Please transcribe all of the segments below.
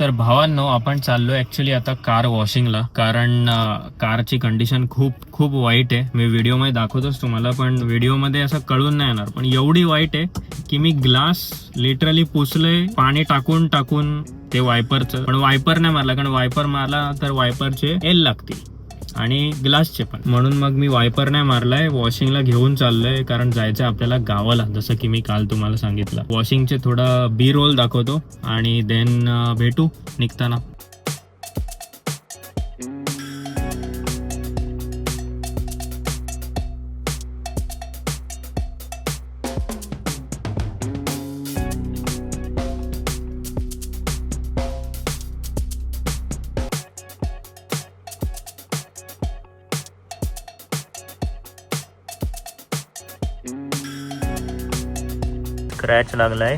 तर भावांनो, आपण चाललो ऍक्च्युली आता कार वॉशिंगला, कारण कारची कंडिशन खूप खूप वाईट आहे. मी व्हिडिओमध्ये दाखवतोच तुम्हाला, पण व्हिडिओमध्ये असं कळून नाही येणार, पण एवढी वाईट आहे की मी ग्लास लिटरली पुसलंय पाणी टाकून टाकून ते वायपरचं. पण वायपर नाही मारला, कारण वायपर मारला तर वायपरचे एल लागतील आणि ग्लासचे पण, म्हणून मग मी वायपर नाही मारलाय. वॉशिंगला घेऊन चाललोय, कारण जायचं आपल्याला गावाला, जसं की मी काल तुम्हाला सांगितलं. वॉशिंगचे थोडा बी रोल दाखवतो आणि देन भेटू निघताना. स्क्रॅच लागलाय,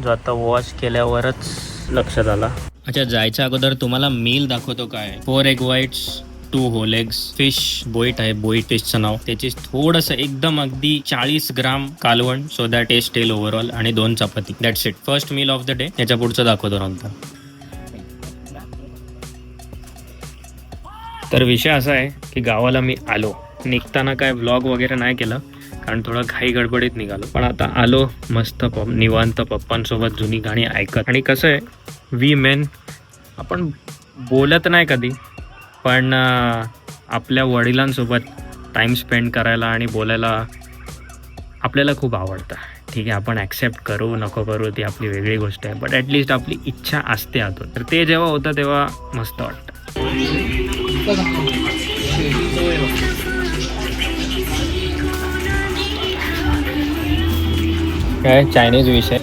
जो आता वॉश केल्यावरच लक्षात आला. अच्छा, जायच्या अगोदर तुम्हाला मील दाखवतो काय. 4 egg whites, 2 whole eggs, fish boiled आहे, बोईट फिशचं नाव. त्याची थोडंसं एकदम अगदी 40 ग्राम कालवण, सो दॅट टेस्ट येईल ओव्हरऑल, आणि 2 चपाती. That's it. First meal of the day. याच्या पुढचं दाखवतो नंतर. तर विषय असा आहे की गावाला मी आलो. निघताना काय व्लॉग वगैरे नाही केलं, कारण थोडं घाई गडबडीत निघालो. पण आता आलो मस्त निवांत पप्पांसोबत जुनी गाणी ऐकत. आणि कसं आहे, वी मेन आपण बोलत नाही कधी, पण आपल्या वडिलांसोबत टाईम स्पेंड करायला आणि बोलायला आपल्याला खूप आवडतं. ठीक आहे, आपण ॲक्सेप्ट करू नको करू ती आपली वेगळी गोष्ट आहे, बट ॲटलिस्ट आपली इच्छा असते आतून. तर ते जेव्हा होतं तेव्हा मस्त वाटतं. काय चायनीज विषय,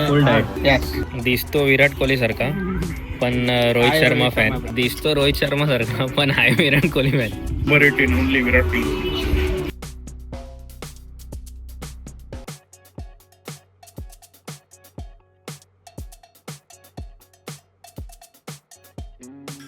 फुल डाएट. दिसतो विराट कोहली सारखा, पण रोहित शर्मा फॅन. दिसतो रोहित शर्मा सारखा, पण आहे Virat Kohli fan. But it in only Virat Kohli.